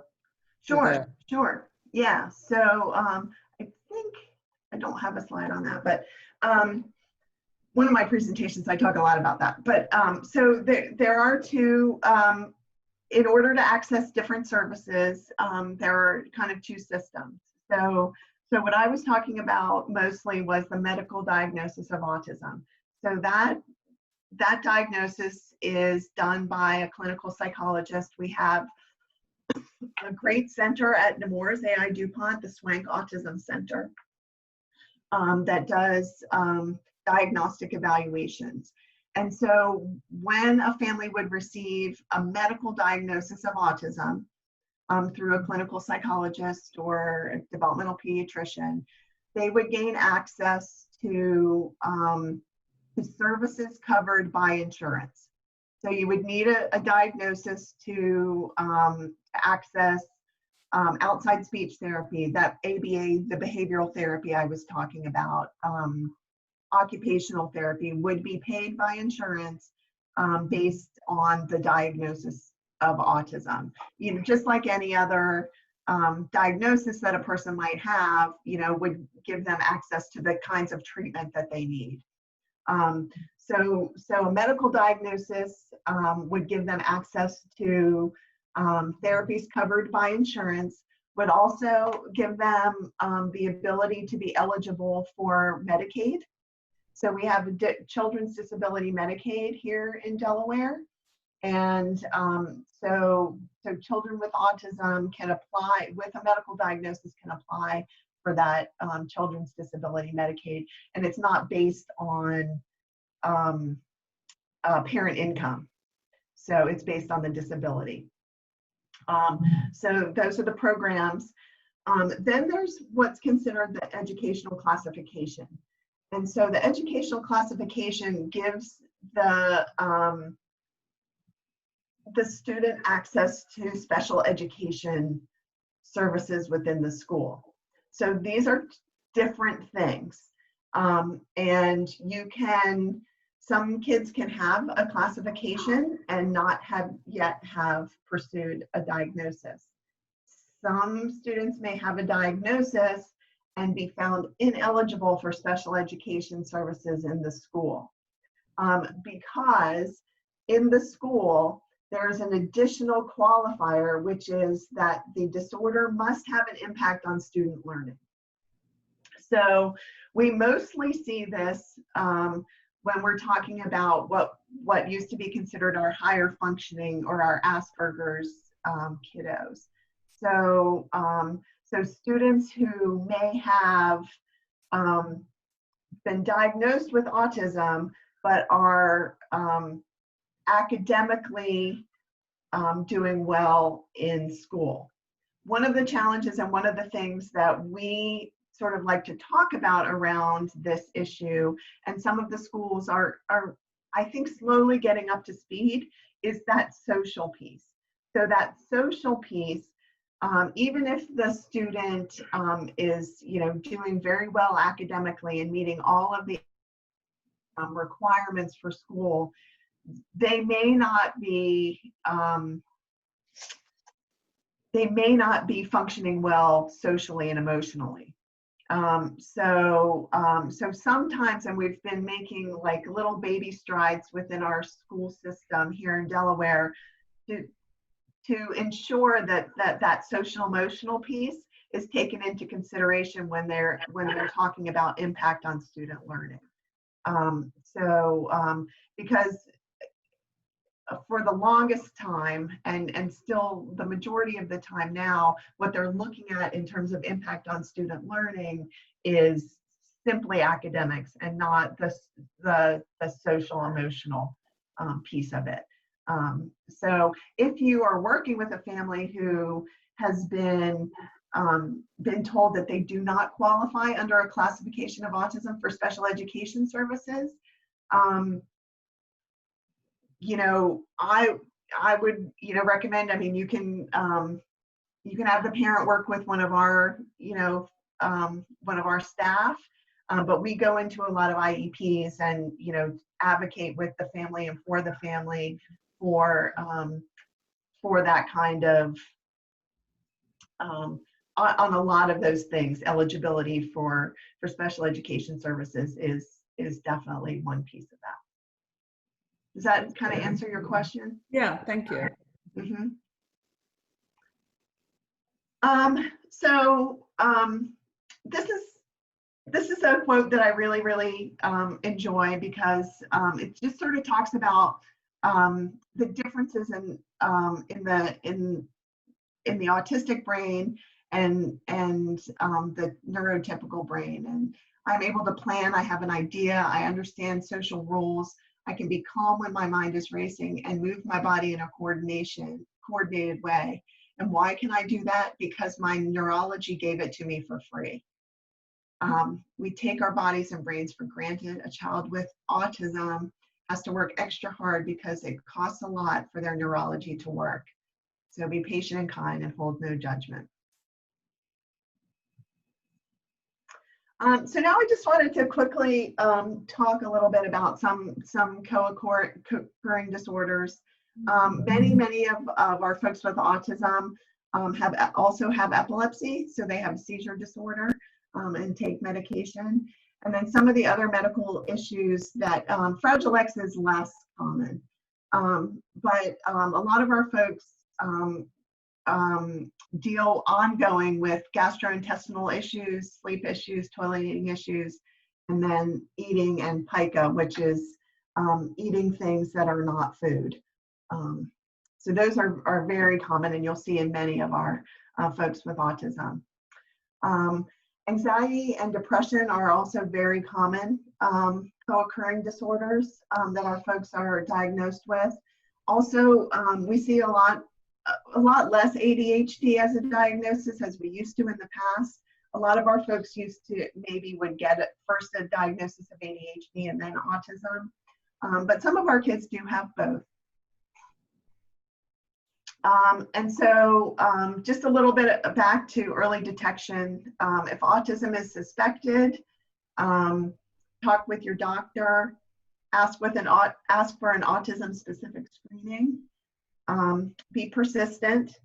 Sure. Yeah, so I think I don't have a slide on that, but one of my presentations, I talk a lot about that. But so there are two, in order to access different services, there are kind of two systems. So what I was talking about mostly was the medical diagnosis of autism. So that diagnosis is done by a clinical psychologist. We have a great center at Nemours AI DuPont, the Swank Autism Center, that does diagnostic evaluations. And so when a family would receive a medical diagnosis of autism through a clinical psychologist or a developmental pediatrician, they would gain access to services covered by insurance. So you would need a diagnosis to access outside speech therapy, that ABA, the behavioral therapy I was talking about, occupational therapy would be paid by insurance based on the diagnosis of autism. You know, just like any other diagnosis that a person might have, you know, would give them access to the kinds of treatment that they need. So a medical diagnosis would give them access to therapies covered by insurance, would also give them the ability to be eligible for Medicaid. So we have Children's Disability Medicaid here in Delaware. And so children with autism can apply, with a medical diagnosis, can apply for that Children's Disability Medicaid. And it's not based on parent income. So it's based on the disability. So those are the programs. Then there's what's considered the educational classification. And so the educational classification gives the student access to special education services within the school. So these are different things. And you can, some kids can have a classification and not yet have pursued a diagnosis. Some students may have a diagnosis and be found ineligible for special education services in the school. Because in the school, there's an additional qualifier, which is that the disorder must have an impact on student learning. So we mostly see this when we're talking about what used to be considered our higher functioning or our Asperger's kiddos. So, so students who may have been diagnosed with autism, but are academically doing well in school. One of the challenges and one of the things that we sort of like to talk about around this issue, and some of the schools are I think slowly getting up to speed, is that social piece. So that social piece, even if the student is, you know, doing very well academically and meeting all of the requirements for school, they may not be functioning well socially and emotionally. So sometimes, and we've been making like little baby strides within our school system here in Delaware to ensure that social emotional piece is taken into consideration when they're talking about impact on student learning. Because for the longest time, and still the majority of the time now, what they're looking at in terms of impact on student learning is simply academics and not the social emotional piece of it. So if you are working with a family who has been told that they do not qualify under a classification of autism for special education services, you know, I would, you know, recommend, I mean, you can have the parent work with one of our, you know, one of our staff, but we go into a lot of IEPs and, you know, advocate with the family and for the family for that kind of, on a lot of those things. Eligibility for special education services is definitely one piece of that. Does that kind of answer your question? Yeah, thank you. Mm-hmm. This is a quote that I really enjoy, because it just sort of talks about the differences in the autistic brain and the neurotypical brain. And I'm able to plan. I have an idea. I understand social rules. I can be calm when my mind is racing and move my body in a coordinated way. And why can I do that? Because my neurology gave it to me for free. we take our bodies and brains for granted. A child with autism has to work extra hard because it costs a lot for their neurology to work. So be patient and kind and hold no judgment. So now I just wanted to quickly talk a little bit about some co-occurring disorders. Many of our folks with autism also have epilepsy, so they have seizure disorder and take medication. And then some of the other medical issues that Fragile X is less common, but a lot of our folks deal ongoing with gastrointestinal issues, sleep issues, toileting issues, and then eating and pica, which is eating things that are not food. So those are very common, and you'll see in many of our folks with autism. Anxiety and depression are also very common co-occurring disorders that our folks are diagnosed with. Also, we see a lot less ADHD as a diagnosis as we used to in the past. A lot of our folks would get first a diagnosis of ADHD and then autism, but some of our kids do have both. And so just a little bit back to early detection. If autism is suspected, talk with your doctor, ask for an autism specific screening, be persistent,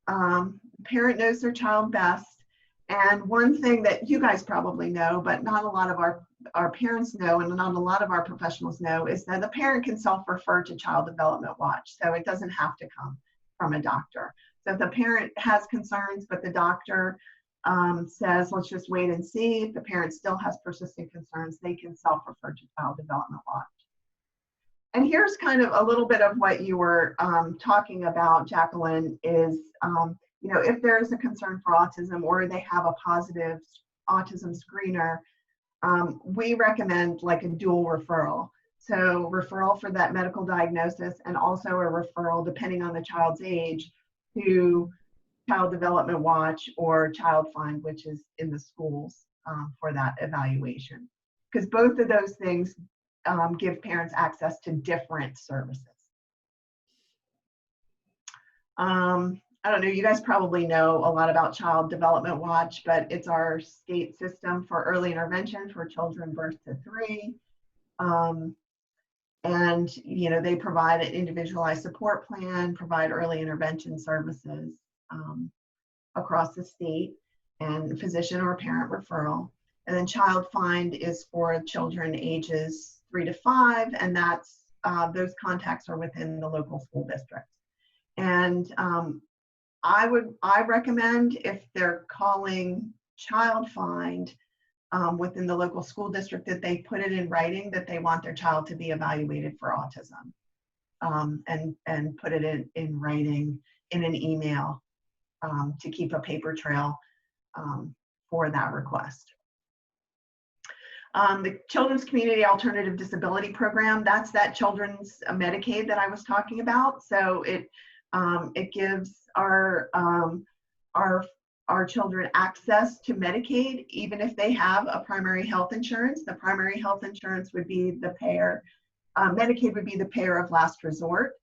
parent knows their child best. And one thing that you guys probably know, but not a lot of our parents know and not a lot of our professionals know, is that the parent can self-refer to Child Development Watch. So it doesn't have to come from a doctor. So if the parent has concerns, but the doctor says, let's just wait and see, if the parent still has persistent concerns, they can self-refer to Child Development Watch. And here's kind of a little bit of what you were talking about, Jacqueline, is, if there's a concern for autism or they have a positive autism screener, we recommend like a dual referral. So referral for that medical diagnosis and also a referral, depending on the child's age, to Child Development Watch or Child Find, which is in the schools for that evaluation. Because both of those things give parents access to different services. I don't know, you guys probably know a lot about Child Development Watch, but it's our state system for early intervention for children birth to 3. And they provide an individualized support plan, provide early intervention services across the state, and physician or parent referral. And then Child Find is for children ages 3 to 5, and that's those contacts are within the local school districts. And I recommend, if they're calling Child Find within the local school district, that they put it in writing that they want their child to be evaluated for autism, and put it in writing in an email to keep a paper trail for that request. The Children's Community Alternative Disability Program, that's that children's Medicaid that I was talking about. So it gives our children access to Medicaid, even if they have a primary health insurance. The primary health insurance would be the payer. Medicaid would be the payer of last resort,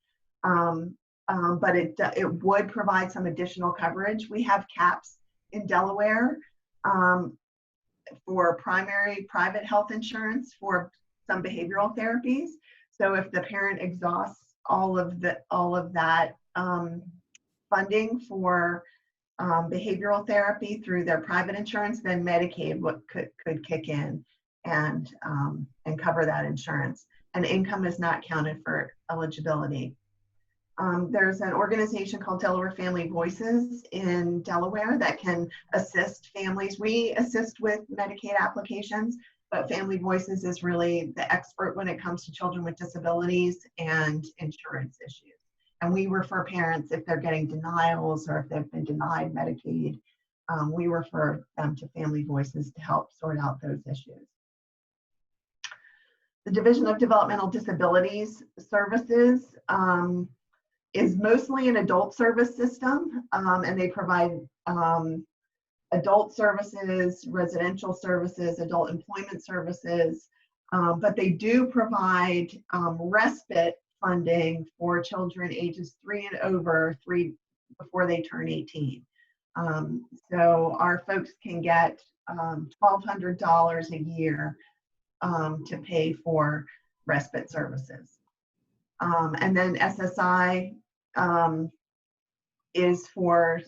but it would provide some additional coverage. We have caps in Delaware for primary private health insurance for some behavioral therapies. So if the parent exhausts all of that funding for behavioral therapy through their private insurance, then Medicaid could kick in and cover that insurance. And income is not counted for eligibility. There's an organization called Delaware Family Voices in Delaware that can assist families. We assist with Medicaid applications, but Family Voices is really the expert when it comes to children with disabilities and insurance issues. And we refer parents if they're getting denials or if they've been denied Medicaid. We refer them to Family Voices to help sort out those issues. The Division of Developmental Disabilities Services is mostly an adult service system, and they provide adult services, residential services, adult employment services, but they do provide respite funding for children ages 3 and over, before they turn 18. So our folks can get $1,200 a year to pay for respite services. And then SSI is for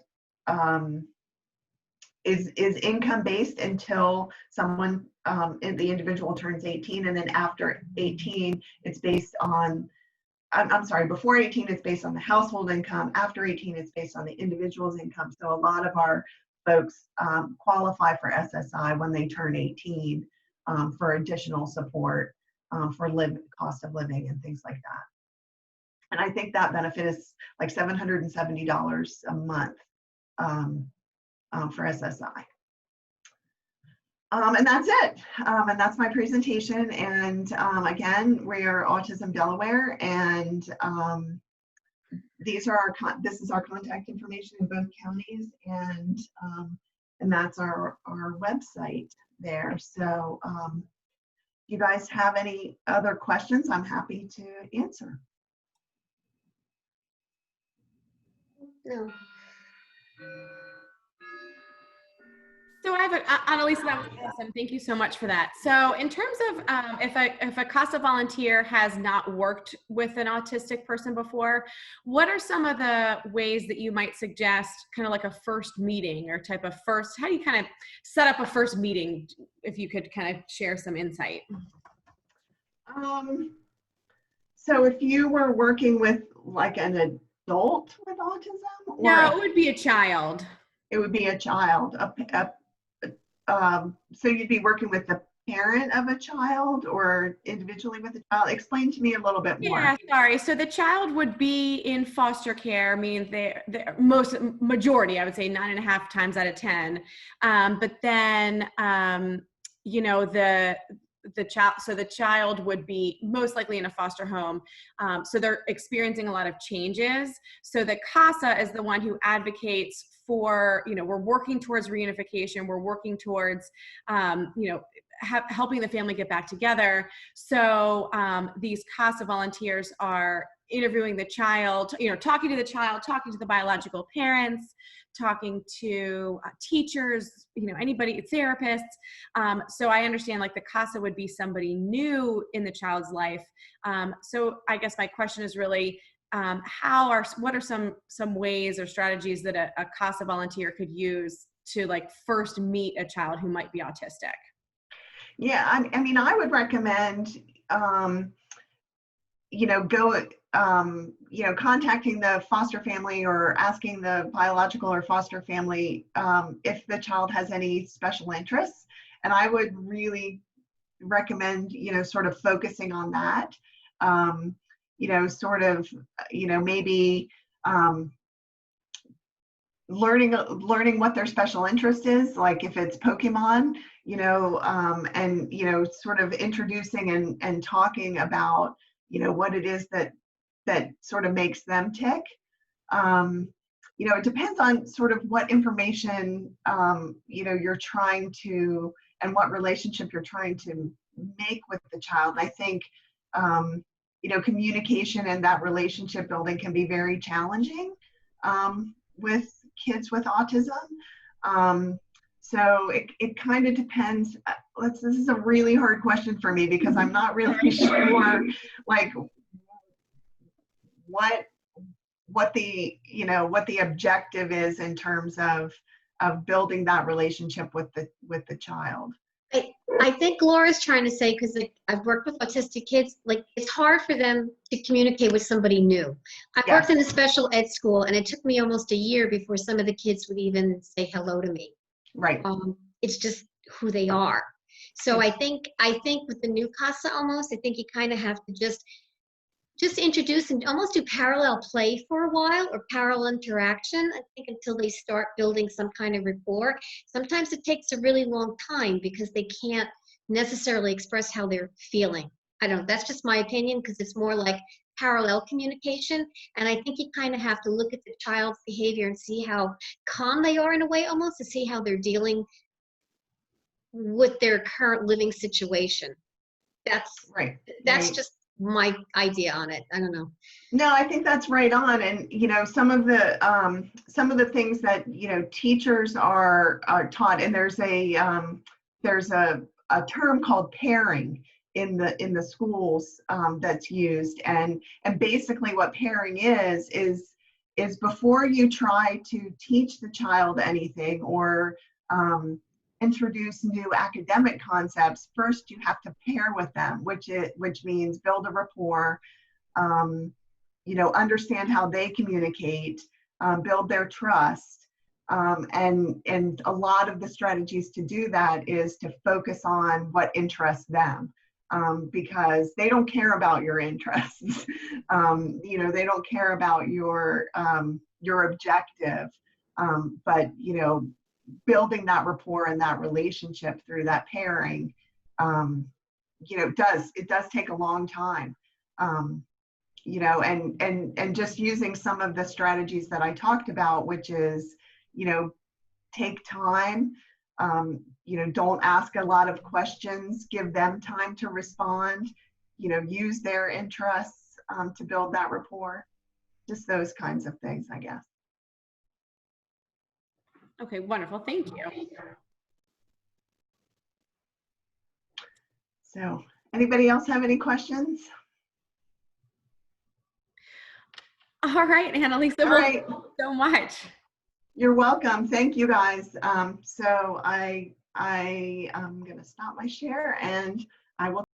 is income based until someone the individual turns 18, and then after 18 it's based on I'm sorry, before 18 it's based on the household income, after 18 it's based on the individual's income. So a lot of our folks qualify for SSI when they turn 18 for additional support for cost of living and things like that. And I think that benefit is like $770 a month for SSI. And that's it. And that's my presentation. And again, we are Autism Delaware, and this is our contact information in both counties, and that's our website there. So if you guys have any other questions, I'm happy to answer. No. So I have Annalisa, that was awesome. Thank you so much for that. So in terms of if a CASA volunteer has not worked with an autistic person before, what are some of the ways that you might suggest, kind of like a first meeting or type of how do you kind of set up a first meeting, if you could kind of share some insight? So if you were working with like an adult with autism? Or no, it would be a child. It would be a child. So you'd be working with the parent of a child or individually with a child? Explain to me a little bit more. Yeah, sorry. So the child would be in foster care. I mean, the majority, I would say 9.5 times out of 10. But then, you know, the child would be most likely in a foster home. So they're experiencing a lot of changes. So the CASA is the one who advocates for, you know, we're working towards reunification. We're working towards, you know, helping the family get back together. So these CASA volunteers are interviewing the child, you know, talking to the child, talking to the biological parents, talking to teachers, you know, anybody, therapists. So I understand like the CASA would be somebody new in the child's life. So I guess my question is really, what are some ways or strategies that a CASA volunteer could use to like first meet a child who might be autistic? Yeah, I mean, I would recommend, you know, you know, contacting the foster family or asking the biological or foster family if the child has any special interests. And I would really recommend, you know, sort of focusing on that, you know, sort of, you know, maybe learning what their special interest is, like if it's Pokemon, you know, and, you know, sort of introducing and talking about, you know, what it is that sort of makes them tick. You know, it depends on sort of what information, you know, you're trying to, and what relationship you're trying to make with the child. I think, you know, communication and that relationship building can be very challenging with kids with autism. So it kind of depends. This is a really hard question for me because I'm not really sure, like, what the, you know, what the objective is in terms of building that relationship with the child. I think Laura's trying to say, because like, I've worked with autistic kids, like it's hard for them to communicate with somebody new. I worked in a special ed school, and it took me almost a year before some of the kids would even say hello to me. Right. It's just who they are. So I think with the new CASA almost, I think you kind of have to just introduce and almost do parallel play for a while, or parallel interaction, I think, until they start building some kind of rapport. Sometimes it takes a really long time because they can't necessarily express how they're feeling. I don't know, that's just my opinion, because it's more like parallel communication. And I think you kind of have to look at the child's behavior and see how calm they are in a way, almost to see how they're dealing with their current living situation. That's Right. just my idea on it. I don't know. No, I think that's right on. And, you know, some of the things that, you know, teachers are taught, and there's a term called pairing in the schools that's used. And basically what pairing is before you try to teach the child anything or introduce new academic concepts, first you have to pair with them, which means build a rapport, you know, understand how they communicate, build their trust. And a lot of the strategies to do that is to focus on what interests them, because they don't care about your interests. You know, they don't care about your objective, but, you know, building that rapport and that relationship through that pairing, you know, it does take a long time. You know, and just using some of the strategies that I talked about, which is, you know, take time, you know, don't ask a lot of questions, give them time to respond, you know, use their interests to build that rapport, just those kinds of things, I guess. Okay, wonderful. Thank you. So, anybody else have any questions? All right, Annalisa, All right. thank you so much. You're welcome. Thank you, guys. So I am going to stop my share, and I will